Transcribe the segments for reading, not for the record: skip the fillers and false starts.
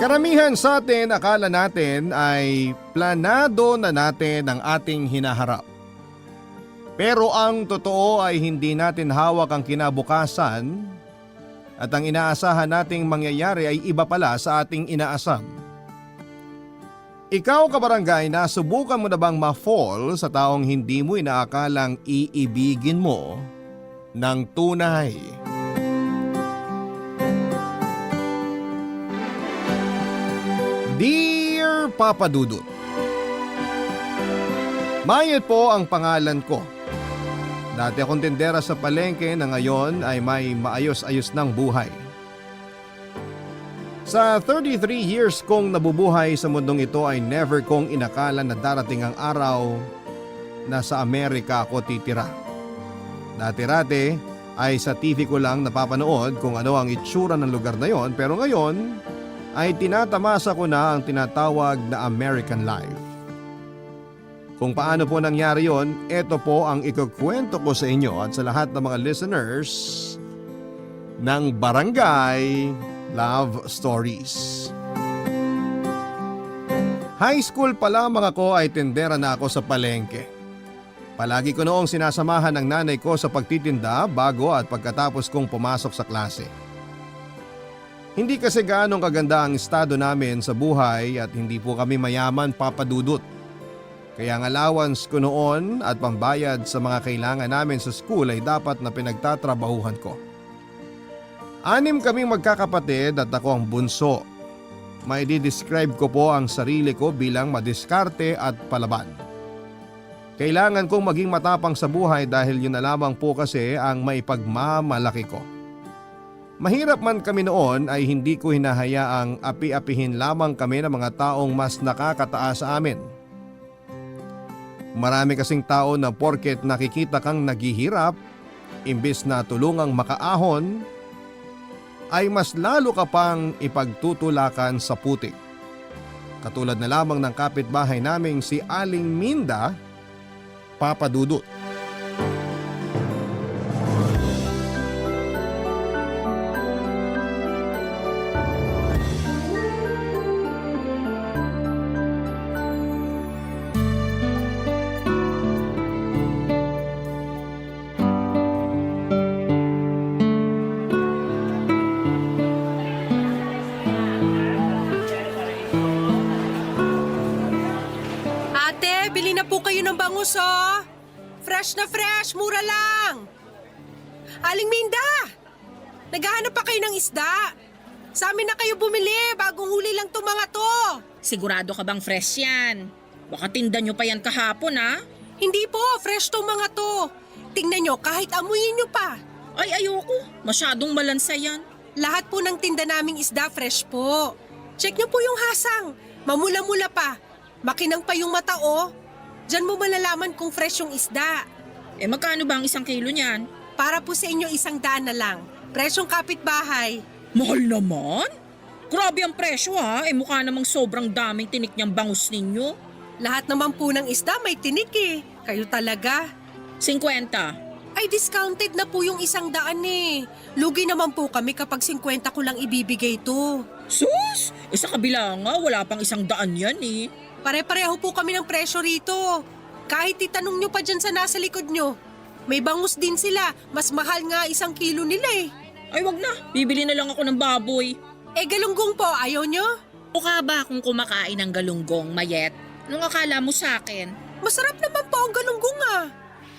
Karamihan sa atin akala natin ay planado na natin ang ating hinaharap. Pero ang totoo ay hindi natin hawak ang kinabukasan at ang inaasahan nating mangyayari ay iba pala sa ating inaasam. Ikaw kabarangay, nasubukan mo na bang ma-fall sa taong hindi mo inaakalang iibigin mo ng tunay? Dear Papa Dudut, Mayet po ang pangalan ko. Dati akong tindera sa palengke na ngayon ay may maayos-ayos ng buhay. Sa 33 years kong nabubuhay sa mundong ito ay never kong inakala na darating ang araw na sa Amerika ako titira. Dati-rati ay sa TV ko lang napapanood kung ano ang itsura ng lugar na yon, pero ngayon ay tinatamasa ko na ang tinatawag na American life. Kung paano po nangyari yon, ito po ang ikukwento ko sa inyo at sa lahat ng mga listeners ng Barangay Love Stories. High school pa lamang ako ay tindera na ako sa palengke. Palagi ko noong sinasamahan ng nanay ko sa pagtitinda bago at pagkatapos kong pumasok sa klase. Hindi kasi gaanong kaganda ang estado namin sa buhay at hindi po kami mayaman, Papa Dudut. Kaya ang allowance ko noon at pambayad sa mga kailangan namin sa school ay dapat na pinagtatrabahuhan ko. 6 kaming magkakapatid at ako ang bunso. May di-describe ko po ang sarili ko bilang madiskarte at palaban. Kailangan kong maging matapang sa buhay dahil yun na lamang po kasi ang maipagmamalaki ko. Mahirap man kami noon ay hindi ko hinahayaang api-apihin lamang kami ng mga taong mas nakakataas sa amin. Marami kasing tao na porket nakikita kang naghihirap, imbis na tulungang makaahon, ay mas lalo ka pang ipagtutulakan sa putik. Katulad na lamang ng kapitbahay naming si Aling Minda, Papa Dudut. Oh. Fresh na fresh, mura lang. Aling Minda, naghahanap pa kayo ng isda. Sa amin na kayo bumili, bagong huli lang to mga to. Sigurado ka bang fresh yan? Baka tinda nyo pa yan kahapon ha? Hindi po, fresh to mga to. Tingnan nyo, kahit amuyin nyo pa. Ay ayoko, masyadong malansa yan. Lahat po ng tinda naming isda fresh po. Check nyo po yung hasang, mamula-mula pa. Makinang pa yung mata oh. Diyan mo malalaman kung fresh yung isda. Magkano ba ang 1 kilo niyan? Para po sa inyo 100 na lang. Presyong kapitbahay. Mahal naman? Grabe ang presyo ha. Mukha namang sobrang daming tinik niyang bangus ninyo. Lahat naman po ng isda may tinik eh. Kayo talaga. 50. Ay discounted na po yung 100 eh. Lugi naman po kami kapag 50 ko lang ibibigay to. Sus! Sa kabila nga, wala pang 100 yan eh. Pare-pareho po kami ng presyo rito. Kahit itanong nyo pa dyan sa nasa likod nyo. May bangus din sila. Mas mahal nga 1 kilo nila eh. Ay wag na, bibili na lang ako ng baboy. Galunggong po, ayaw nyo? O ka ba kung kumakain ng galunggong, Mayet? Anong akala mo sa akin? Masarap naman po ang galunggong ah.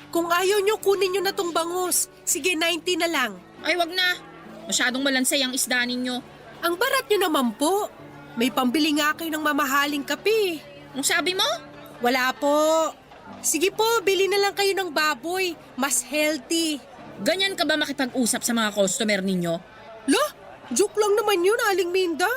Kung ayaw nyo, kunin nyo na tong bangus. Sige, 90 na lang. Ay wag na, masyadong malansay ang isda ninyo. Ang barat nyo naman po. May pambili nga kayo ng mamahaling kape. Ang sabi mo? Wala po. Sige po, bili na lang kayo ng baboy. Mas healthy. Ganyan ka ba makipag-usap sa mga customer ninyo? Lo, joke lang naman yun, Aling Minda.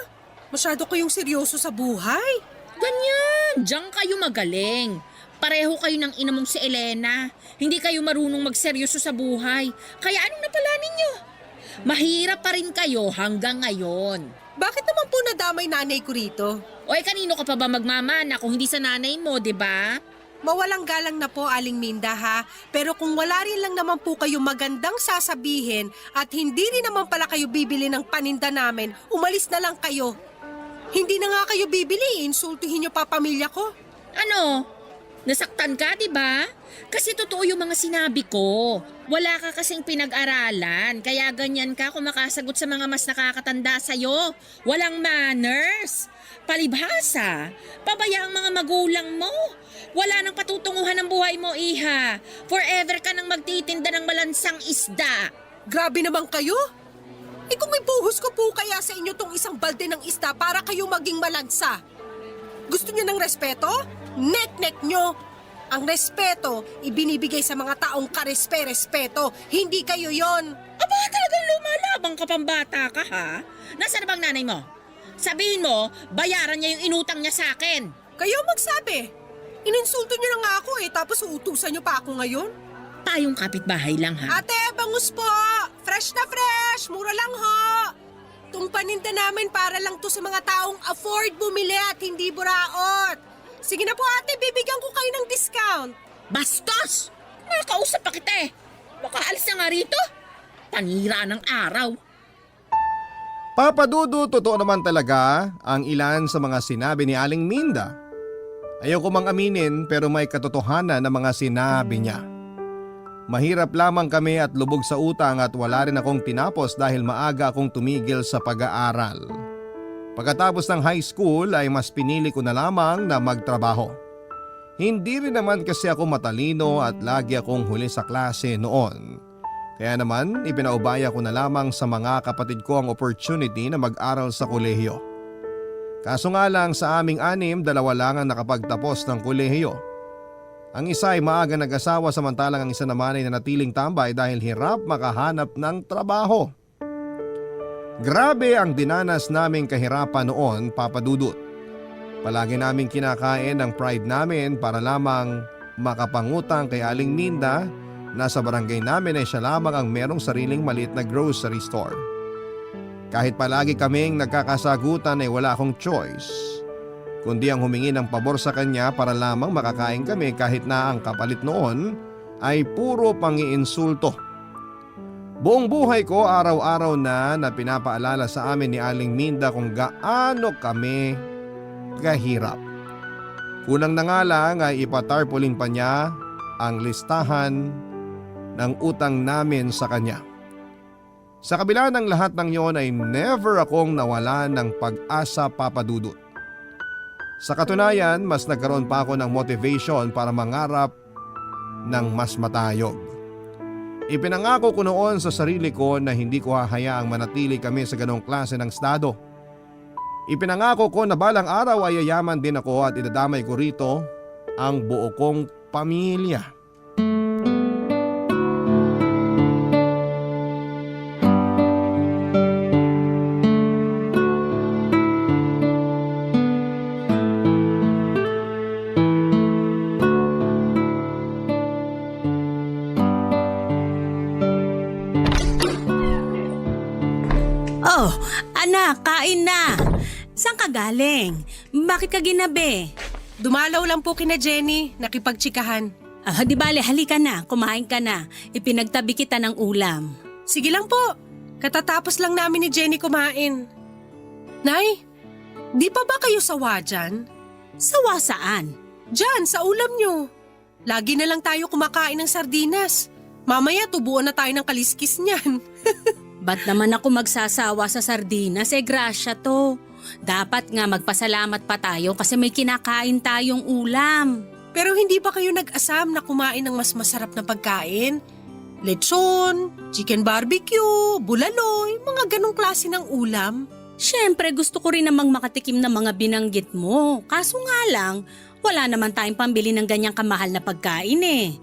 Masyado kayong seryoso sa buhay. Ganyan, diyan kayo magaling. Pareho kayo ng ina mong si Elena. Hindi kayo marunong magseryoso sa buhay. Kaya anong napala ninyo? Mahirap pa rin kayo hanggang ngayon. Bakit naman po nadamay nanay ko rito? Oy, kanino ka pa ba magmamana kung hindi sa nanay mo, di ba? Mawalang galang na po, Aling Minda ha. Pero kung wala rin lang naman po kayo magandang sasabihin at hindi rin naman pala kayo bibili ng paninda namin, umalis na lang kayo. Hindi na nga kayo bibili, insultuhin niyo pa pamilya ko. Ano? Nasaktan ka, di ba? Kasi totoo yung mga sinabi ko. Wala ka kasing pinag-aralan, kaya ganyan ka kumakasagot sa mga mas nakakatanda sa'yo. Walang manners. Palibhasa, pabaya ang mga magulang mo. Wala nang patutunguhan ng buhay mo, iha. Forever ka nang magtitinda ng malansang isda. Grabe naman kayo. Kung may buhos ko po kaya sa inyo tong isang balde ng isda para kayo maging malansa. Gusto niyo ng respeto? Nek-nek nyo. Ang respeto, ibinibigay sa mga taong karespe-respeto. Hindi kayo yon. Aba, talagang lumalabang ka pambata ka, ha? Nasaan na bang nanay mo? Sabihin mo, bayaran niya yung inutang niya sa akin. Kayo magsabi. Ininsulto niyo na nga ako tapos uutusan niyo pa ako ngayon. Tayong kapitbahay lang, ha? Ate, bangus po! Fresh na fresh! Mura lang ho! Itong paninda namin para lang to sa mga taong afford bumili at hindi buraot. Sige na po ate, bibigyan ko kayo ng discount. Bastos! Nakakausap pa kita eh. Baka alis na nga rito. Panira ng araw. Papa Dudu, totoo naman talaga ang ilan sa mga sinabi ni Aling Minda. Ayoko mang aminin pero may katotohanan na mga sinabi niya. Mahirap lamang kami at lubog sa utang at wala rin akong tinapos dahil maaga akong tumigil sa pag-aaral. Pagkatapos ng high school ay mas pinili ko na lamang na magtrabaho. Hindi rin naman kasi ako matalino at lagi akong huli sa klase noon. Kaya naman ipinaubaya ko na lamang sa mga kapatid ko ang opportunity na mag-aral sa kolehiyo. Kaso nga lang sa aming anim, 2 lang ang nakapagtapos ng kolehiyo. Ang isa ay maaga nag-asawa samantalang ang isa naman ay nanatiling tambay dahil hirap makahanap ng trabaho. Grabe ang dinanas naming kahirapan noon, Papa Dudut. Palagi naming kinakain ang pride namin para lamang makapangutang kay Aling Minda na sa barangay namin ay siya lamang ang merong sariling maliit na grocery store. Kahit palagi kaming nagkakasagutan ay wala akong choice, kundi ang humingi ng pabor sa kanya para lamang makakain kami kahit na ang kapalit noon ay puro pangiinsulto. Buong buhay ko araw-araw na pinapaalala sa amin ni Aling Minda kung gaano kami kahirap. Kulang na nga lang ay ipatarpaulin pa niya ang listahan ng utang namin sa kanya. Sa kabila ng lahat ng yon ay never akong nawala ng pag-asa, Papa Dudut. Sa katunayan, mas nagkaroon pa ako ng motivation para mangarap ng mas matayog. Ipinangako ko noon sa sarili ko na hindi ko hahayaang manatili kami sa ganong klase ng estado. Ipinangako ko na balang araw ay yayaman din ako at idadamay ko rito ang buo kong pamilya. Oh, anak, kain na. Saan ka galing? Bakit ka ginabi? Dumalaw lang po kina Jenny, nakipagtsikahan. Di bale, halika na, kumain ka na. Ipinagtabi kita ng ulam. Sige lang po, katatapos lang namin ni Jenny kumain. Nay, di pa ba kayo sawa dyan? Sawa saan? Dyan, sa ulam nyo. Lagi na lang tayo kumakain ng sardinas. Mamaya tubuan na tayo ng kaliskis niyan. Ba't naman ako magsasawa sa sardinas? Grasya to. Dapat nga magpasalamat pa tayo kasi may kinakain tayong ulam. Pero hindi ba kayo nag-asam na kumain ng mas masarap na pagkain? Lechon, chicken barbecue, bulaloy, mga ganong klase ng ulam. Siyempre gusto ko rin namang makatikim ng mga binanggit mo. Kaso nga lang, wala naman tayong pambili ng ganyang kamahal na pagkain eh.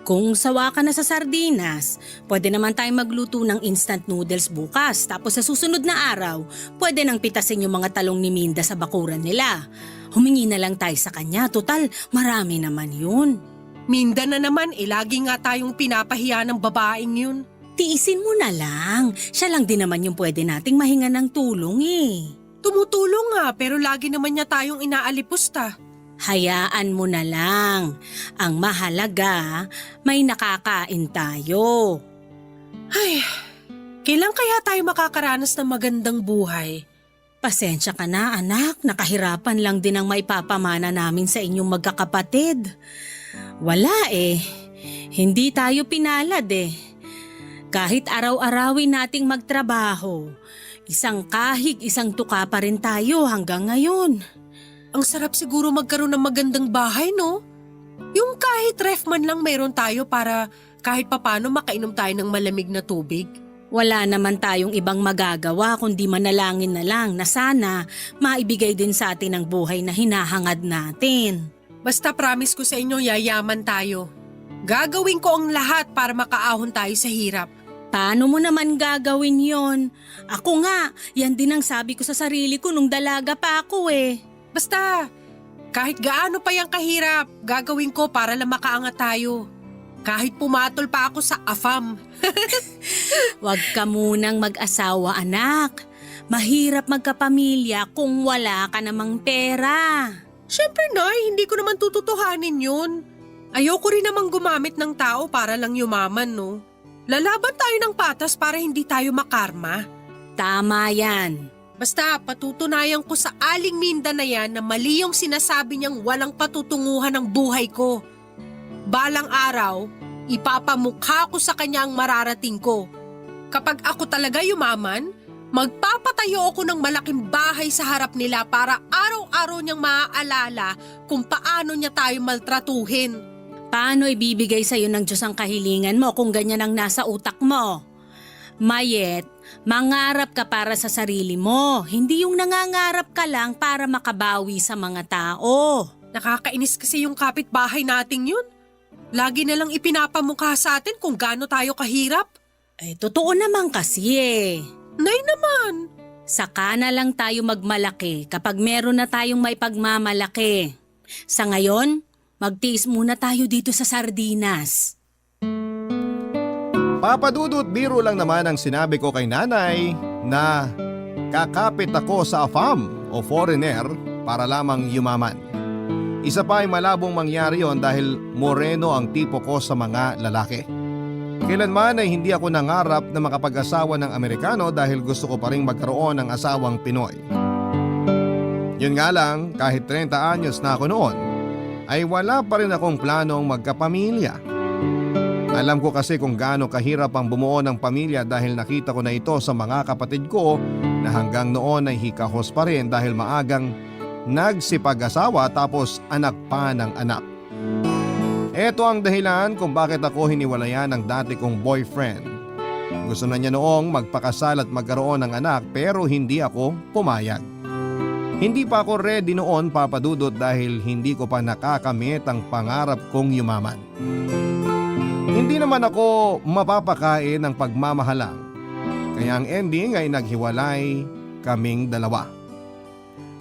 Kung sawa ka na sa sardinas, pwede naman tayong magluto ng instant noodles bukas. Tapos sa susunod na araw, pwede nang pitasin yung mga talong ni Minda sa bakuran nila. Humingi na lang tayo sa kanya. Total, marami naman yun. Minda na naman, lagi nga tayong pinapahiya ng babaeng yun. Tiisin mo na lang. Siya lang din naman yung pwede nating mahinga ng tulong eh. Tumutulong nga pero lagi naman niya tayong inaalipusta. Hayaan mo na lang. Ang mahalaga, may nakakain tayo. Ay, kailan kaya tayo makakaranas ng magandang buhay? Pasensya ka na anak, nakahirapan lang din ang maipapamana namin sa inyong magkakapatid. Wala eh, hindi tayo pinalad eh. Kahit araw-arawin nating magtrabaho, isang kahig, isang tuka pa rin tayo hanggang ngayon. Ang sarap siguro magkaroon ng magandang bahay, no? Yung kahit ref man lang mayroon tayo para kahit papano makainom tayo ng malamig na tubig. Wala naman tayong ibang magagawa kundi manalangin na lang na sana maibigay din sa atin ang buhay na hinahangad natin. Basta promise ko sa inyo, yayaman tayo. Gagawin ko ang lahat para makaahon tayo sa hirap. Paano mo naman gagawin yon? Ako nga, yan din ang sabi ko sa sarili ko nung dalaga pa ako eh. Basta, kahit gaano pa yung kahirap, gagawin ko para lang makaangat tayo. Kahit pumatol pa ako sa AFAM. Huwag ka munang mag-asawa anak. Mahirap magkapamilya kung wala ka namang pera. Siyempre, Nay, hindi ko naman tututuhanin yun. Ayoko rin namang gumamit ng tao para lang yumaman, no? Lalaban tayo ng patas para hindi tayo makarma. Tama yan. Basta patutunayan ko sa Aling Minda na yan na mali yung sinasabi niyang walang patutunguhan ng buhay ko. Balang araw, ipapamukha ko sa kanya ang mararating ko. Kapag ako talaga yumaman, magpapatayo ako ng malaking bahay sa harap nila para araw-araw niyang maaalala kung paano niya tayo maltratuhin. Paano ibibigay sa'yo ng Diyos ang kahilingan mo kung ganyan ang nasa utak mo? Mayet, mangarap ka para sa sarili mo, hindi yung nangangarap ka lang para makabawi sa mga tao. Nakakainis kasi yung kapitbahay nating yun. Lagi na lang ipinapamukha sa atin kung gaano tayo kahirap. Eh, totoo naman kasi eh. Nay naman! Saka na lang tayo magmalaki kapag meron na tayong may pagmamalaki. Sa ngayon, magtiis muna tayo dito sa sardinas. Papadudot biro lang naman ang sinabi ko kay nanay na kakapit ako sa AFAM o foreigner para lamang yumaman. Isa pa ay malabong mangyari yon dahil moreno ang tipo ko sa mga lalaki. Kailanman ay hindi ako nangarap na makapag-asawa ng Amerikano dahil gusto ko pa rin magkaroon ng asawang Pinoy. Yun nga lang, kahit 30 anyos na ako noon, ay wala pa rin akong planong magkapamilya. Alam ko kasi kung gaano kahirap ang bumuo ng pamilya dahil nakita ko na ito sa mga kapatid ko na hanggang noon ay hikahos pa rin dahil maagang nagsipag-asawa tapos anak pa ng anak. Ito ang dahilan kung bakit ako hiniwalayan ng dati kong boyfriend. Gusto na niya noong magpakasal at magkaroon ng anak pero hindi ako pumayag. Hindi pa ako ready noon papadudot dahil hindi ko pa nakakamit ang pangarap kong yumaman. Hindi naman ako mapapakain ng pagmamahalang. Kaya ang ending ay naghiwalay kaming dalawa.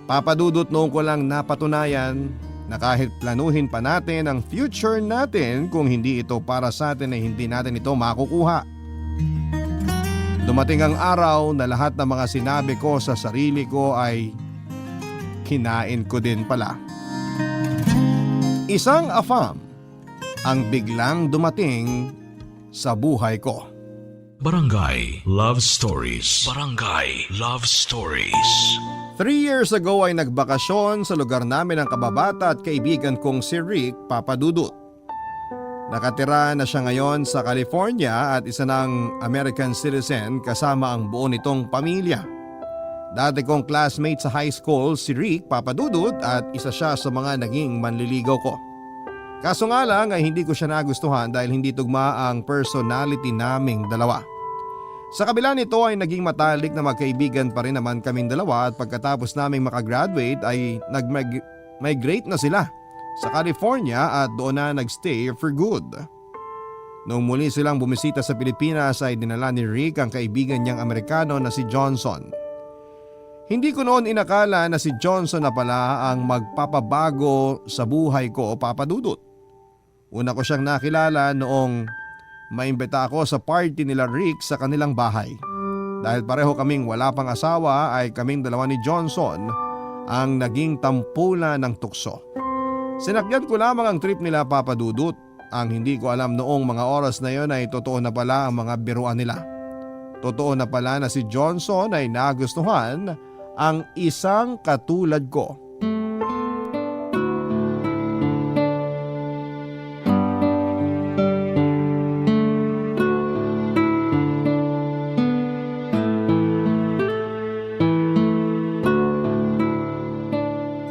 Papadudot noon ko lang napatunayan na kahit planuhin pa natin ang future natin kung hindi ito para sa atin ay hindi natin ito makukuha. Dumating ang araw na lahat ng mga sinabi ko sa sarili ko ay kinain ko din pala. Isang AFAM ang biglang dumating sa buhay ko. Barangay Love Stories. Barangay Love Stories. 3 years ago ay nagbakasyon sa lugar namin ang kababata at kaibigan kong si Rick Papadudut. Nakatira na siya ngayon sa California at isa ng American citizen kasama ang buo nitong pamilya. Dati kong classmate sa high school si Rick Papadudut at isa siya sa mga naging manliligaw ko. Kaso nga lang ay hindi ko siya nagustuhan dahil hindi tugma ang personality naming dalawa. Sa kabila nito ay naging matalik na magkaibigan pa rin naman kaming dalawa at pagkatapos naming makagraduate ay nag-migrate na sila sa California at doon na nagstay for good. Noong muli silang bumisita sa Pilipinas ay dinala ni Rick ang kaibigan niyang Amerikano na si Johnson. Hindi ko noon inakala na si Johnson na pala ang magpapabago sa buhay ko o papadudot. Una ko siyang nakilala noong maimbita ako sa party nila Rick sa kanilang bahay. Dahil pareho kaming wala pang asawa ay kaming dalawa ni Johnson ang naging tampulan ng tukso. Sinakyan ko lamang ang trip nila papadudot. Ang hindi ko alam noong mga oras na yon ay totoo na pala ang mga biruan nila. Totoo na pala na si Johnson ay nagustuhan ang isang katulad ko.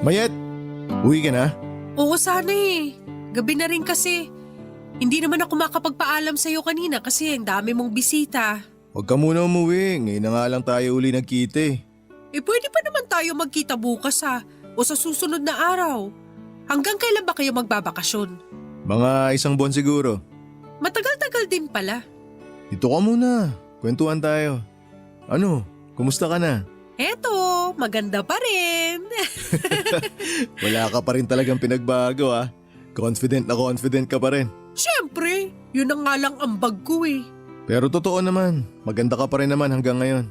Mayet, uwi ka na? Oo sana eh. Gabi na rin kasi. Hindi naman ako makapagpaalam sa'yo kanina kasi ang dami mong bisita. Huwag ka muna umuwi, ngayon na nga lang tayo uli nagkita eh. Pwede pa naman tayo magkita bukas o sa susunod na araw. Hanggang kailan ba kayo magbabakasyon? Mga 1 buwan siguro. Matagal-tagal din pala. Dito ka muna, kwentuhan tayo. Ano, kumusta ka na? Eto, maganda pa rin. Wala ka pa rin talagang pinagbago ah. Confident na confident ka pa rin. Siyempre, yun ang nga lang ambag ko eh. Pero totoo naman, maganda ka pa rin naman hanggang ngayon.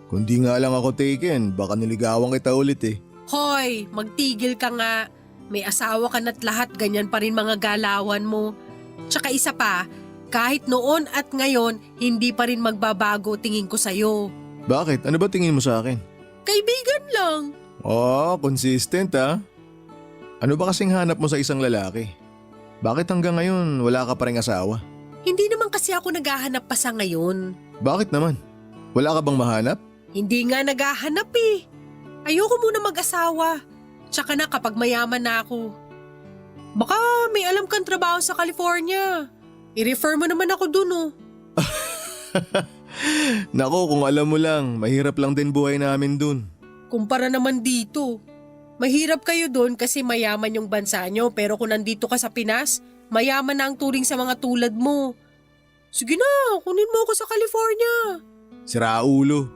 Kung di nga lang ako taken, baka niligawan kita ulit eh. Hoy, magtigil ka nga. May asawa ka na't lahat ganyan pa rin mga galawan mo. Tsaka isa pa, kahit noon at ngayon, hindi pa rin magbabago tingin ko sa'yo. Bakit? Ano ba tingin mo sa akin? Kaibigan lang. Oh, consistent ah. Ano ba kasing hanap mo sa isang lalaki? Bakit hanggang ngayon wala ka pa ring asawa? Hindi naman kasi ako naghahanap pa sa ngayon. Bakit naman? Wala ka bang mahanap? Hindi nga naghahanap eh. Ayoko muna mag-asawa. Tsaka na kapag mayaman na ako. Baka may alam kang trabaho sa California. I-refer mo naman ako dun oh. Nako, kung alam mo lang, mahirap lang din buhay namin dun. Kumpara naman dito. Mahirap kayo dun kasi mayaman yung bansa nyo pero kung nandito ka sa Pinas, mayaman na ang turing sa mga tulad mo. Sige na, kunin mo ako sa California. Sira ulo.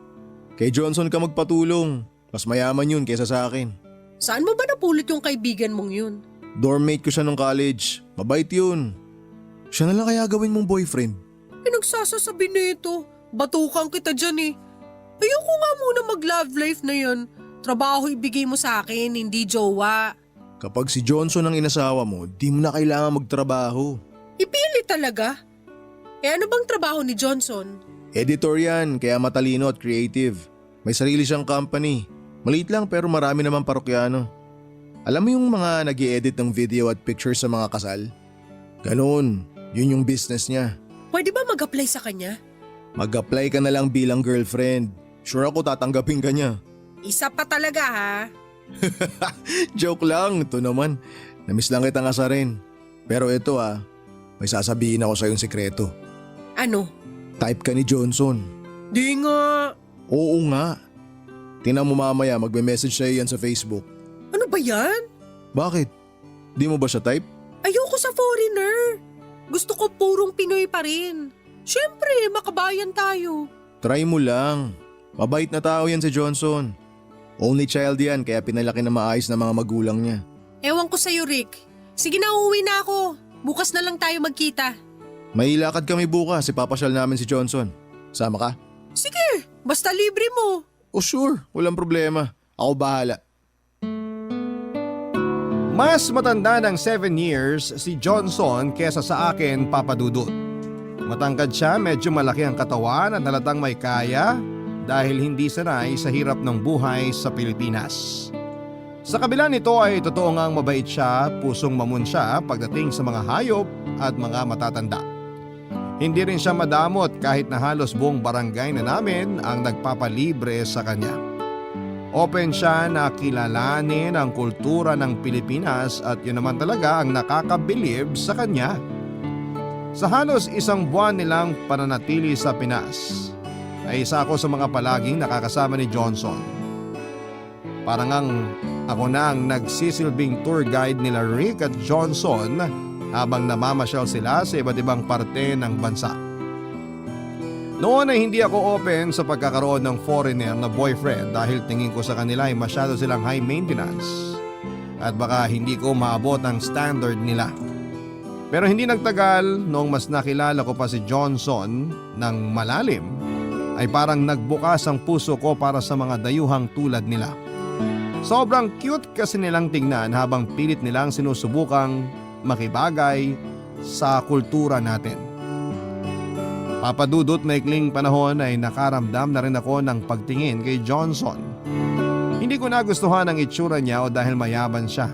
Kay Johnson ka magpatulong. Mas mayaman yun kaysa sa akin. Saan mo ba napulot yung kaibigan mong yun? Dormmate ko siya nung college. Mabait yun. Siya na lang kaya gawin mong boyfriend. Pinagsasasabi nito. Batukan kita dyan eh. Ayoko nga muna mag-love life na yan. Trabaho ibigay mo sa akin, hindi jowa. Kapag si Johnson ang inasawa mo, di mo na kailangan magtrabaho. Ipili talaga. Ano bang trabaho ni Johnson? Editor yan, kaya matalino at creative. May sarili siyang company. Maliit lang pero marami naman parokyano. Alam mo yung mga nag-i-edit ng video at pictures sa mga kasal? Ganun, yun yung business niya. Pwede ba mag-apply sa kanya? Mag-apply ka na lang bilang girlfriend. Sure ako tatanggapin ka niya. Isa pa talaga ha. Joke lang, ito naman. Namiss lang kitang asarin. Pero ito may sasabihin ako sa yung sikreto. Ano? Type ka ni Johnson. Di nga. Oo nga. Tingnan mo mamaya magme-message sa'yo yan sa Facebook. Ano ba yan? Bakit? Di mo ba siya type? Ayoko sa foreigner. Gusto ko purong Pinoy pa rin. Siyempre, makabayan tayo. Try mo lang. Mabait na tao yan si Johnson. Only child yan kaya pinalaki na maayos ng mga magulang niya. Ewan ko sa'yo, Rick. Sige na, uuwi na ako. Bukas na lang tayo magkita. May lakad kami bukas, ipapasyal namin si Johnson. Sama ka? Sige, basta libre mo. Oh sure, walang problema. Ako bahala. Mas matanda ng 7 years si Johnson kesa sa akin, Papa Dudut. Matangkad siya, medyo malaki ang katawan at halatang may kaya dahil hindi sanay sa hirap ng buhay sa Pilipinas. Sa kabila nito ay totoo ngang mabait siya, pusong mamun siya pagdating sa mga hayop at mga matatanda. Hindi rin siya madamot kahit na halos buong barangay na namin ang nagpapalibre sa kanya. Open siya na kilalanin ang kultura ng Pilipinas at yun naman talaga ang nakakabilib sa kanya. Sa halos 1 buwan nilang pananatili sa Pinas, ay isa ako sa mga palaging nakakasama ni Johnson. Parang ako na ang nagsisilbing tour guide nila Rick at Johnson habang namamasyal sila sa iba't ibang parte ng bansa. Noon ay hindi ako open sa pagkakaroon ng foreigner na boyfriend dahil tingin ko sa kanila ay masyado silang high maintenance at baka hindi ko maabot ang standard nila. Pero hindi nagtagal, noong mas nakilala ko pa si Johnson ng malalim, ay parang nagbukas ang puso ko para sa mga dayuhang tulad nila. Sobrang cute kasi nilang tingnan habang pilit nilang sinusubukang makibagay sa kultura natin. Papadudot maikling panahon ay nakaramdam na rin ako ng pagtingin kay Johnson. Hindi ko nagustuhan ang itsura niya o dahil mayaman siya.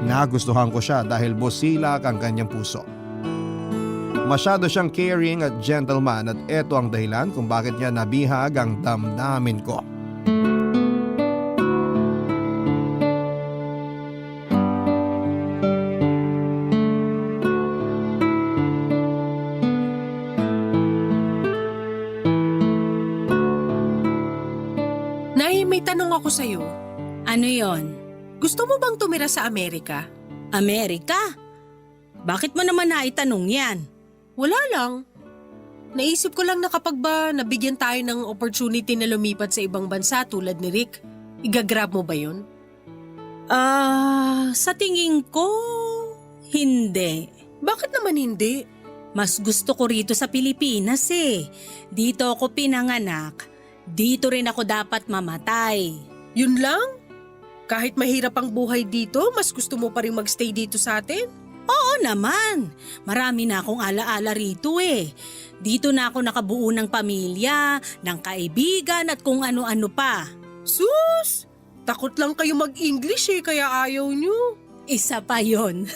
Nagustuhan ko siya dahil busilak ang kanyang puso. Masyado siyang caring at gentleman at eto ang dahilan kung bakit niya nabihag ang damdamin ko. Nay, may tanong ako sa'yo. Ano yon? Gusto mo bang tumira sa Amerika? Amerika? Bakit mo naman naitanong yan? Wala lang. Naisip ko lang na kapag ba nabigyan tayo ng opportunity na lumipat sa ibang bansa tulad ni Rick, igagrab mo ba yun? Sa tingin ko, hindi. Bakit naman hindi? Mas gusto ko rito sa Pilipinas eh. Dito ako pinanganak. Dito rin ako dapat mamatay. Yun lang? Kahit mahirap ang buhay dito, mas gusto mo pa rin magstay dito sa atin? Oo naman. Marami na akong alaala rito eh. Dito na ako nakabuo ng pamilya, ng kaibigan at kung ano-ano pa. Sus! Takot lang kayo mag-English eh, kaya ayaw nyo. Isa pa yon.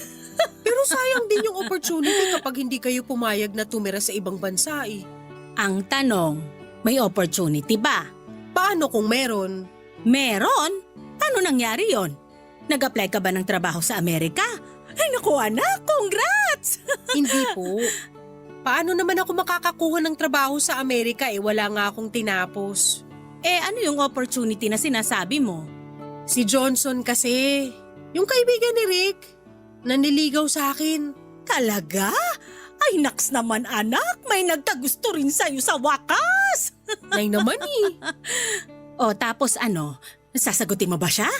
Pero sayang din yung opportunity kapag hindi kayo pumayag na tumira sa ibang bansa eh. Ang tanong, may opportunity ba? Paano kung meron? Meron? Ano nangyari yon? Nag-apply ka ba ng trabaho sa Amerika? Ay naku anak, congrats! Hindi po. Paano naman ako makakakuha ng trabaho sa Amerika eh wala nga akong tinapos? Ano yung opportunity na sinasabi mo? Si Johnson kasi, yung kaibigan ni Rick, naniligaw sa akin. Talaga? Ay naks naman anak, may nagkagusto rin sa'yo sa wakas! Nay naman eh. O tapos ano, sasagutin mo ba siya?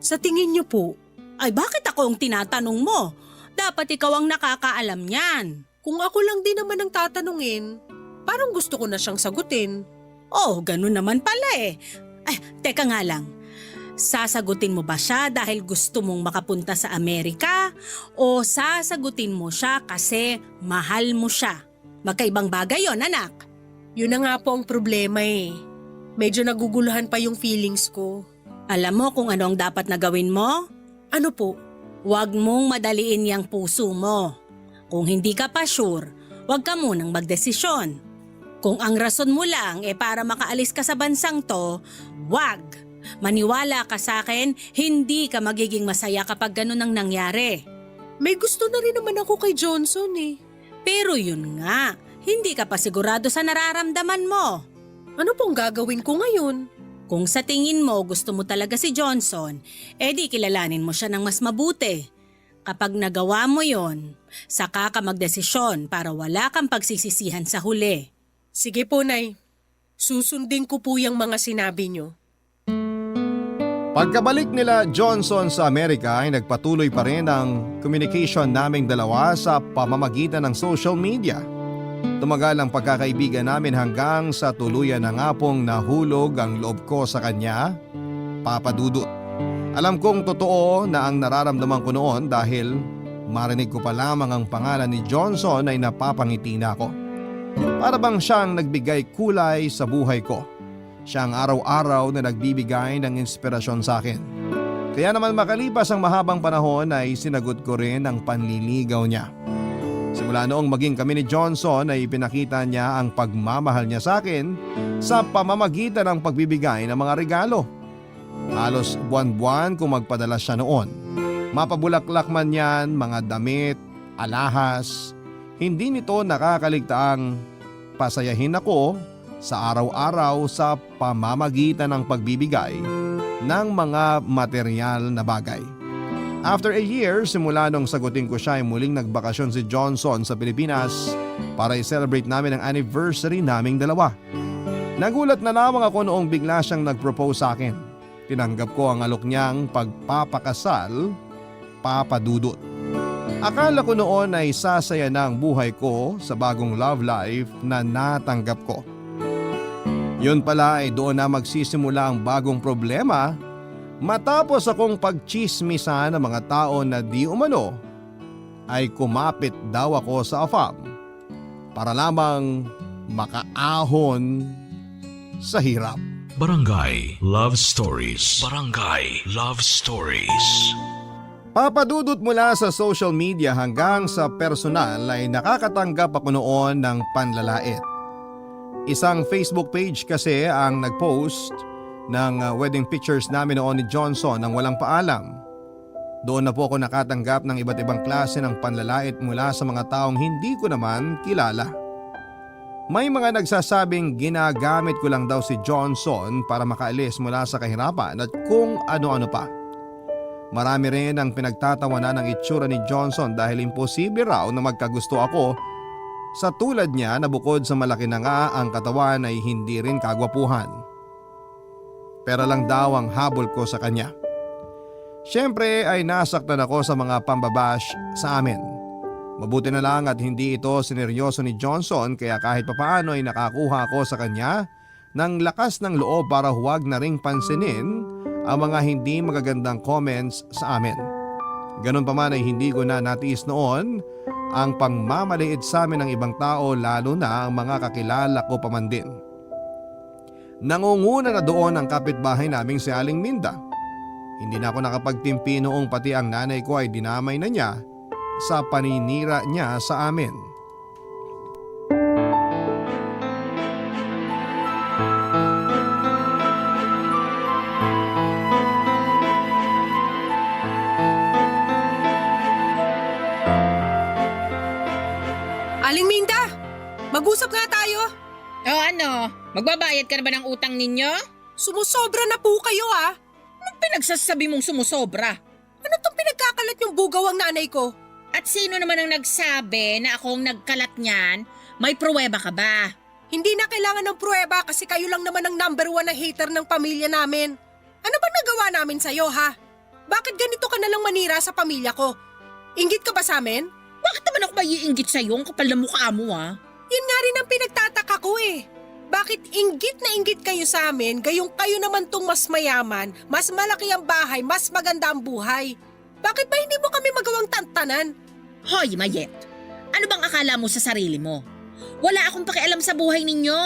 Sa tingin niyo po, Ay bakit ako ang tinatanong mo? Dapat ikaw ang nakakaalam niyan. kung ako lang din naman ang tatanungin, parang gusto ko na siyang sagutin. Oh, ganun naman pala eh. Ay, teka nga lang. Sasagutin mo ba siya dahil gusto mong makapunta sa Amerika? O sasagutin mo siya kasi mahal mo siya? Magkaibang bagay yon, anak. Yun na nga po ang problema eh. Medyo naguguluhan pa yung feelings ko. Alam mo kung ano ang dapat na gawin mo? Ano po? Huwag mong madaliin yang puso mo. Kung hindi ka pa sure, huwag ka munang magdesisyon. Kung ang rason mo lang para makaalis ka sa bansang to, wag. Maniwala ka sa akin, hindi ka magiging masaya kapag ganun ang nangyari. May gusto na rin naman ako kay Johnson eh. Pero yun nga, hindi ka pa sigurado sa nararamdaman mo. Ano pong gagawin ko ngayon? Kung sa tingin mo gusto mo talaga si Johnson, di kilalanin mo siya ng mas mabuti. Kapag nagawa mo yon, saka ka magdesisyon para wala kang pagsisisihan sa huli. Sige po, Nay. Susundin ko po yung mga sinabi nyo. Pagkabalik nila Johnson sa Amerika ay nagpatuloy pa rin ang communication naming dalawa sa pamamagitan ng social media. Tumagal ang pagkakaibigan namin hanggang sa tuluyan na nga pong nahulog ang loob ko sa kanya, Papa Dudut. Alam kong totoo na ang nararamdaman ko noon dahil marinig ko pa lamang ang pangalan ni Johnson ay napapangiti na ako. Para bang siyang nagbigay kulay sa buhay ko. Siya ang araw-araw na nagbibigay ng inspirasyon sa akin. Kaya naman makalipas ang mahabang panahon ay sinagot ko rin ang panliligaw niya. Simula noong maging kami ni Johnson ay pinakita niya ang pagmamahal niya sa akin sa pamamagitan ng pagbibigay ng mga regalo. Halos buwan-buwan kung magpadala siya noon. Mapabulaklak man yan, mga damit, alahas. Hindi nito nakakaligtaang pasayahin ako sa araw-araw sa pamamagitan ng pagbibigay ng mga material na bagay. After a year, simula nung sagutin ko siya ay muling nagbakasyon si Johnson sa Pilipinas para i-celebrate namin ang anniversary naming dalawa. Nagulat na lamang ako noong bigla siyang nag-propose sa akin. Tinanggap ko ang alok niyang pagpapakasal, Papa Dudut. Akala ko noon ay sasaya na ang buhay ko sa bagong love life na natanggap ko. Yun pala ay doon na magsisimula ang bagong problema matapos akong pagchismisan ng mga tao na di umano ay kumapit daw ako sa AFAM para lamang makaahon sa hirap. Barangay Love Stories. Barangay Love Stories. Papadudot mula sa social media hanggang sa personal ay nakakatanggap ako noon ng panlalait. Isang Facebook page kasi ang nagpost ng wedding pictures namin noon ni Johnson nang walang paalam. Doon na po ako nakatanggap ng iba't ibang klase ng panlalait mula sa mga taong hindi ko naman kilala. May mga nagsasabing ginagamit ko lang daw si Johnson para makaalis mula sa kahirapan at kung ano-ano pa. Marami rin ang pinagtatawanan ng itsura ni Johnson dahil imposible raw na magkagusto ako sa tulad niya na bukod sa malaki na nga ang katawan ay hindi rin kagwapuhan. Pera lang daw ang habol ko sa kanya. Siyempre ay nasaktan ako sa mga pambabash sa amin. Mabuti na lang at hindi ito sineryoso ni Johnson kaya kahit papaano ay nakakuha ako sa kanya ng lakas ng loob para huwag na ring pansinin ang mga hindi magagandang comments sa amin. Ganun pa man ay hindi ko na natiis noon ang pangmamaliit sa amin ng ibang tao lalo na ang mga kakilala ko pa man din. Nangunguna na doon ang kapitbahay naming si Aling Minda. Hindi na ako nakapagtimpi noong pati ang nanay ko ay dinamay na niya sa paninira niya sa amin. Aling Minda, mag-usap nga tayo. O ano, magbabayad ka na ba ng utang ninyo? Sumusobra na po kayo ah. Anong pinagsasabi mong sumusobra? Ano tong pinagkakalat yung bugaw ang nanay ko? At sino naman ang nagsabi na akong nagkalat niyan? May pruweba ka ba? Hindi na kailangan ng pruweba kasi kayo lang naman ang number 1 na hater ng pamilya namin. Ano bang nagawa namin sa'yo ha? Bakit ganito ka nalang manira sa pamilya ko? Inggit ka ba sa amin? Bakit naman ako maiinggit sa'yo? Ang kapal na mukha mo Yun nga rin ang pinagtataka ko eh. Bakit inggit na inggit kayo sa amin, gayong kayo naman tong mas mayaman, mas malaki ang bahay, mas maganda ang buhay? Bakit ba hindi mo kami magawang tantanan? Hoy, Mayet! Ano bang akala mo sa sarili mo? Wala akong pakialam sa buhay ninyo.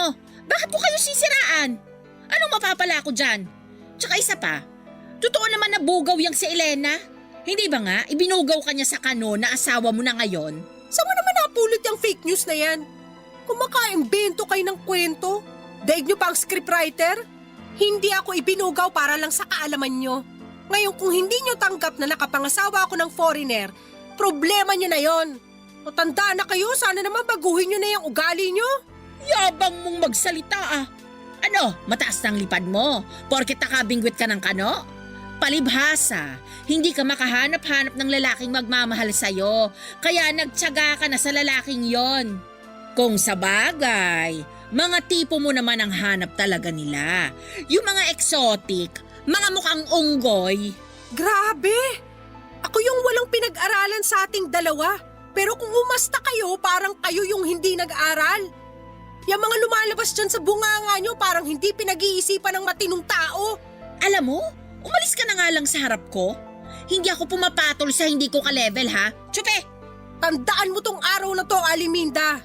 Bakit ko kayo sisiraan? Anong mapapala ko dyan? Tsaka isa pa, totoo naman na bugaw yang si Elena. Hindi ba nga, ibinugaw ka niya sa kano na asawa mo na ngayon? Saan mo naman napulot yung fake news na yan? Kumaka-imbento kayo ng kwento? Daig nyo pa ang scriptwriter? Hindi ako ibinugaw para lang sa kaalaman nyo. Ngayon kung hindi nyo tanggap na nakapangasawa ako ng foreigner, problema nyo na yon. O tanda na kayo, sana naman baguhin nyo na yung ugali nyo. Yabang mong magsalita Ano, mataas ng lipad mo? Porket nakabingwit ka ng kano? Palibhasa, hindi ka makahanap-hanap ng lalaking magmamahal sa'yo, kaya nagtiyaga ka na sa lalaking yon. Kung sa bagay, mga tipo mo naman ang hanap talaga nila. Yung mga exotic, mga mukhang unggoy. Grabe! Ako yung walang pinag-aralan sa ating dalawa. Pero kung umasta kayo, parang kayo yung hindi nag-aral. Yung mga lumalabas dyan sa bunganga nyo, parang hindi pinag-iisipan ng matinong tao. Alam mo, umalis ka na nga lang sa harap ko. Hindi ako pumapatol sa hindi ko ka-level ha. Tsupe! Tandaan mo tong araw na to, Aliminda.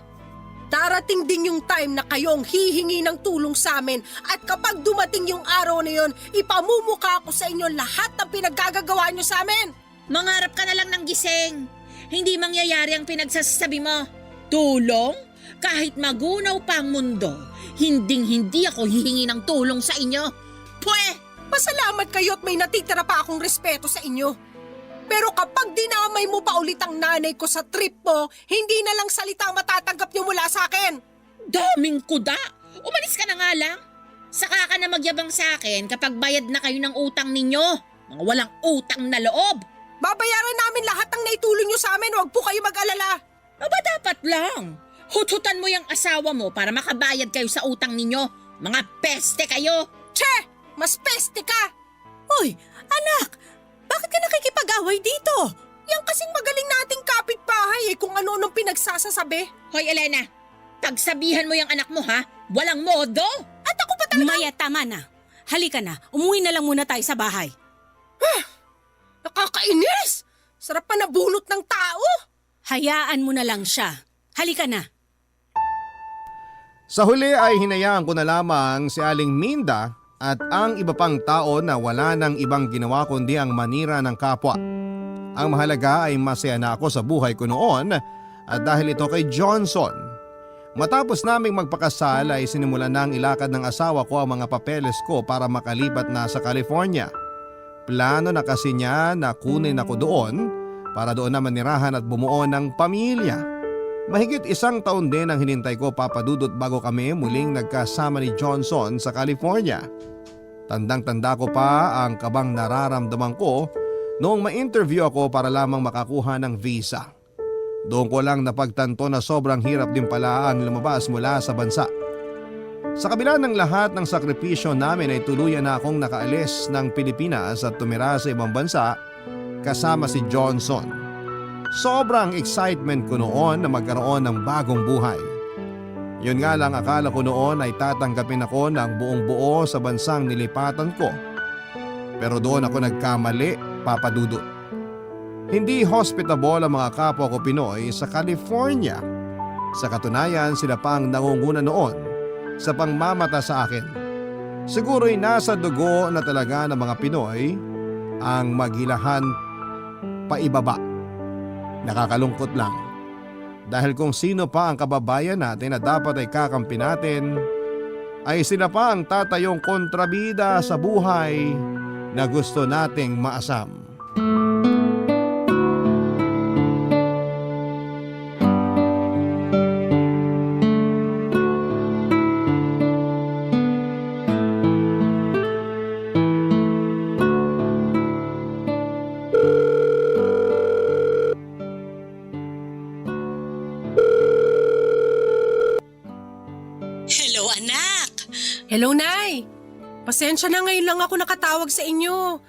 Darating din yung time na kayo ang hihingi ng tulong sa amin at kapag dumating yung araw na yon, ipamumukha ko sa inyo lahat ng pinaggagawa nyo sa amin. Mangarap ka na lang ng gising. Hindi mangyayari ang pinagsasabi mo. Tulong? Kahit magunaw pa ang mundo, hinding-hindi ako hihingi ng tulong sa inyo. Pwe! Pasalamat kayo at may natitira pa akong respeto sa inyo. Pero kapag dinamay mo pa ulit ang nanay ko sa trip mo, hindi na lang salita ang matatanggap niyo mula sa akin. Daming kuda! Umalis ka na nga lang. Saka ka na magyabang sa akin kapag bayad na kayo ng utang ninyo. Mga walang utang na loob. Babayaran namin lahat ng naitulong niyo sa amin, huwag po kayo mag-alala. Aba dapat lang. Huthutan mo yung asawa mo para makabayad kayo sa utang ninyo. Mga peste kayo. Che! Mas peste ka! Uy, anak! Bakit ka nakikipag-away dito? Yan kasing magaling nating kapitbahay kung ano-anong pinagsasasabi. Hoy Elena, pagsabihan mo yung anak mo ha. Walang modo. At ako pa talaga... Maya, tama na. Halika na, umuwi na lang muna tayo sa bahay. Nakakainis! Sarap pa nabunot ng tao! Hayaan mo na lang siya. Halika na. Sa huli ay hinayaan ko na lamang si Aling Minda At ang iba pang tao na wala nang ibang ginawa kundi ang manira ng kapwa. Ang mahalaga ay masaya na ako sa buhay ko noon at dahil ito kay Johnson. Matapos naming magpakasal ay sinimulan na ang ilakad ng asawa ko ang mga papeles ko para makalipat na sa California. Plano na kasi niya na kunin ako doon para doon na manirahan at bumuo ng pamilya. Mahigit 1 taon din ang hinintay ko, Papa Dudut, bago kami muling nagkasama ni Johnson sa California. Tandang-tanda ko pa ang kabang nararamdaman ko noong ma-interview ako para lamang makakuha ng visa. Doon ko lang napagtanto na sobrang hirap din pala ang lumabas mula sa bansa. Sa kabila ng lahat ng sakripisyo namin ay tuluyan na akong nakaalis ng Pilipinas at tumira sa ibang bansa kasama si Johnson. Sobrang excitement ko noon na magkaroon ng bagong buhay. Yun nga lang, akala ko noon ay tatanggapin ako ng buong buo sa bansang nilipatan ko. Pero doon ako nagkamali, Papa Dudut. Hindi hospitable ang mga kapwa ko Pinoy sa California. Sa katunayan, sila pa ang nangunguna noon sa pangmamata sa akin. Siguro'y nasa dugo na talaga ng mga Pinoy ang maghilahan paibaba. Nakakalungkot lang. Dahil kung sino pa ang kababayan natin na dapat ay kakampi natin, ay sila pa ang tatayong kontrabida sa buhay na gusto nating maasam. Hello, anak! Hello, Nay! Pasensya na, ngayon lang ako nakatawag sa inyo.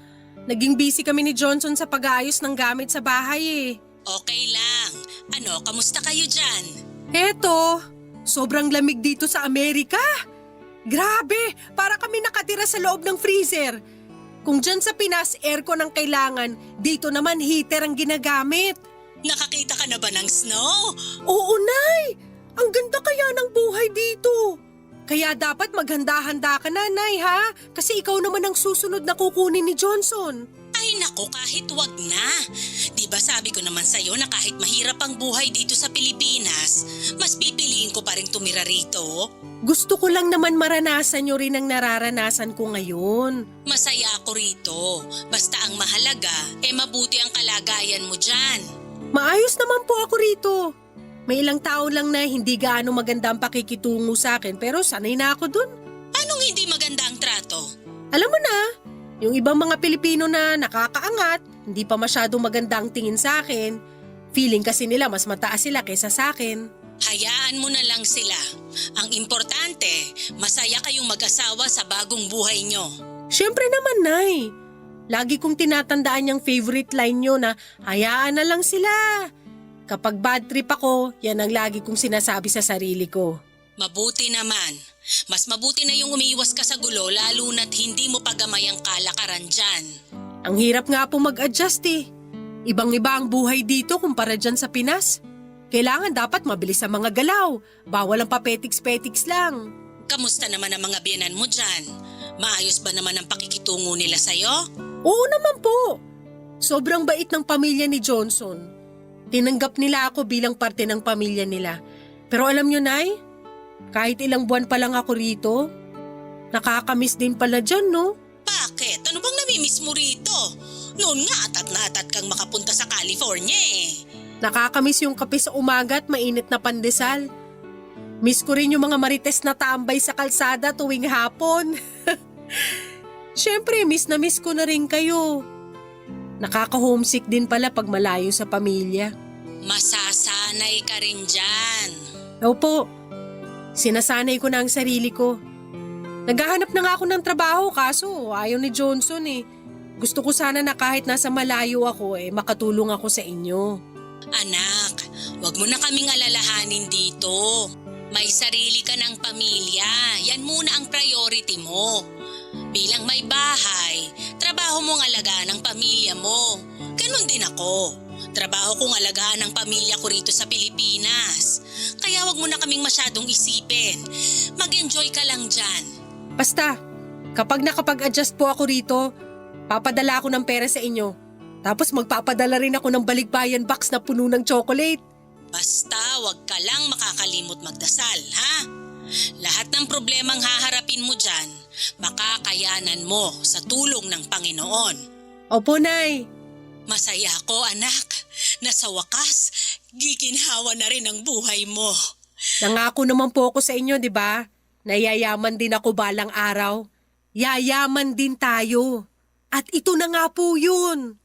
Naging busy kami ni Johnson sa pag-aayos ng gamit sa bahay eh. Okay lang. Ano, kamusta kayo dyan? Eto, sobrang lamig dito sa Amerika. Grabe, para kami nakatira sa loob ng freezer. Kung dyan sa Pinas, aircon ang kailangan, dito naman heater ang ginagamit. Nakakita ka na ba ng snow? Oo, Nay! Ang ganda kaya ng buhay dito. Kaya dapat maghanda-handa ka na, Nay, ha? Kasi ikaw naman ang susunod na kukunin ni Johnson. Ay nako, kahit wag na. Di ba sabi ko naman sa'yo na kahit mahirap ang buhay dito sa Pilipinas, mas pipiliin ko pa rin tumira rito? Gusto ko lang naman maranasan nyo rin ang nararanasan ko ngayon. Masaya ako rito. Basta ang mahalaga, mabuti ang kalagayan mo dyan. Maayos naman po ako rito. May ilang tao lang na hindi gaano maganda ang pakikitungo sa akin pero sanay na ako dun. Anong hindi maganda ang trato? Alam mo na, yung ibang mga Pilipino na nakakaangat, hindi pa masyadong maganda ang tingin sa akin. Feeling kasi nila mas mataas sila kaysa sa akin. Hayaan mo na lang sila. Ang importante, masaya kayong mag-asawa sa bagong buhay nyo. Siyempre naman, Nay. Lagi kong tinatandaan yung favorite line nyo na hayaan na lang sila. Kapag bad trip ako, yan ang lagi kong sinasabi sa sarili ko. Mabuti naman. Mas mabuti na yung umiiwas ka sa gulo lalo na't hindi mo pagamay ang kalakaran dyan. Ang hirap nga po mag-adjust eh. Ibang-iba ang buhay dito kumpara dyan sa Pinas. Kailangan dapat mabilis ang mga galaw. Bawal ang papetiks-petiks lang. Kamusta naman ang mga biyenan mo dyan? Maayos ba naman ang pakikitungo nila sa'yo? Oo naman po. Sobrang bait ng pamilya ni Johnson. Tinanggap nila ako bilang parte ng pamilya nila. Pero alam nyo, Nay, kahit ilang buwan pa lang ako rito, nakakamiss din pala dyan, no? Bakit? Ano bang namimiss mo rito? Noon nga atat na atat kang makapunta sa California eh. Nakakamiss yung kape sa umaga at mainit na pandesal. Miss ko rin yung mga marites na tambay sa kalsada tuwing hapon. Siyempre, miss na miss ko na rin kayo. Nakaka-homesick din pala pag malayo sa pamilya. Masasanay ka rin dyan. Opo, sinasanay ko na ang sarili ko. Naghahanap na nga ako ng trabaho kaso ayaw ni Johnson eh. Gusto ko sana na kahit nasa malayo ako makatulong ako sa inyo. Anak, wag mo na kaming alalahanin dito. May sarili ka ng pamilya. Yan muna ang priority mo. Bilang may bahay, trabaho mong alagaan ang pamilya mo. Ganon din ako. Trabaho kong alagaan ang pamilya ko rito sa Pilipinas. Kaya wag mo na kaming masyadong isipin. Mag-enjoy ka lang dyan. Basta, Kapag nakapag-adjust po ako rito, papadala ako ng pera sa inyo. Tapos magpapadala rin ako ng balikbayan box na puno ng chocolate. Basta wag ka lang makakalimot magdasal, ha? Lahat ng problemang haharapin mo dyan, makakayanan mo sa tulong ng Panginoon. Opo, Nay. Masaya ako, anak, na sa wakas, giginhawa na rin ang buhay mo. Nangako naman po ako sa inyo, di ba? Nayayaman din ako balang araw. Yayaman din tayo. At ito na nga po yun.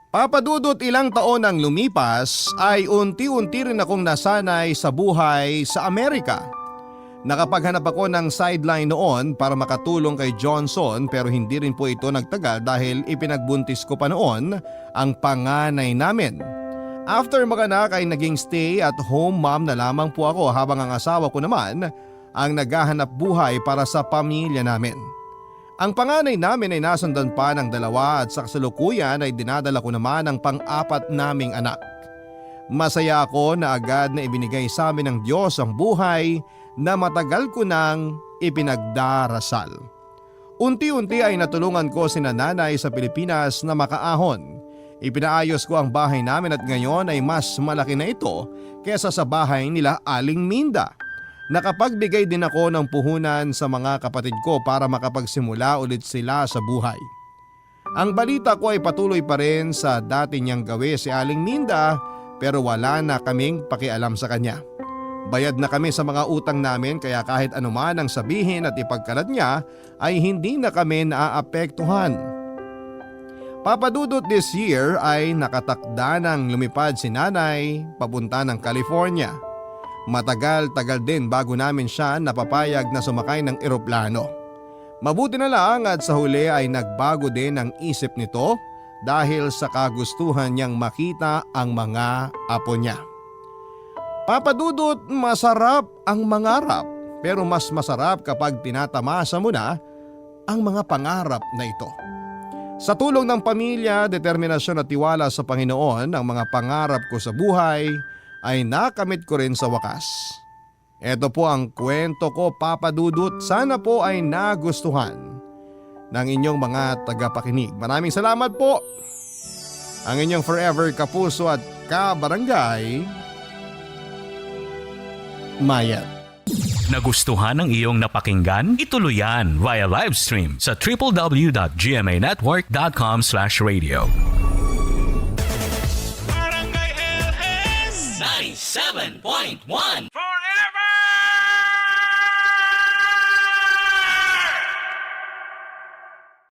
Papadudot ilang taon ang lumipas ay unti-unti rin akong nasanay sa buhay sa Amerika. Nakapaghanap ako ng sideline noon para makatulong kay Johnson pero hindi rin po ito nagtagal dahil ipinagbuntis ko pa noon ang panganay namin. After maganak ay naging stay at home mom na lamang po ako habang ang asawa ko naman ang naghahanap buhay para sa pamilya namin. Ang panganay namin ay nasundan pa ng 2 at sa kasalukuyan ay dinadala ko naman ang pang-4 naming anak. Masaya ako na agad na ibinigay sa amin ng Diyos ang buhay na matagal ko nang ipinagdarasal. Unti-unti ay natulungan ko si nanay sa Pilipinas na makaahon. Ipinaayos ko ang bahay namin at ngayon ay mas malaki na ito kaysa sa bahay nila Aling Minda. Nakapagbigay din ako ng puhunan sa mga kapatid ko para makapagsimula ulit sila sa buhay. Ang balita ko ay patuloy pa rin sa dati niyang gawi si Aling Minda pero wala na kaming pakialam sa kanya. Bayad na kami sa mga utang namin kaya kahit anuman ang sabihin at ipagkalat niya ay hindi na kami naaapektuhan. Papadudot this year ay nakatakda ng lumipad si nanay papunta ng California. Matagal-tagal din bago namin siya napapayag na sumakay ng eroplano. Mabuti na lang at sa huli ay nagbago din ang isip nito dahil sa kagustuhan niyang makita ang mga apo niya. Papadudot, masarap ang mangarap pero mas masarap kapag tinatamasa mo na ang mga pangarap na ito. Sa tulong ng pamilya, determinasyon at tiwala sa Panginoon, ang mga pangarap ko sa buhay ay nakamit ko rin sa wakas. Ito po ang kwento ko, Papa Dudut. Sana po ay nagustuhan ng inyong mga tagapakinig. Maraming salamat po. Ang inyong forever kapuso at kabarangay, Mayat. Nagustuhan ng iyong napakinggan? Ituloy yan via live stream sa www.gmanetwork.com/radio. Barangay LS 97.1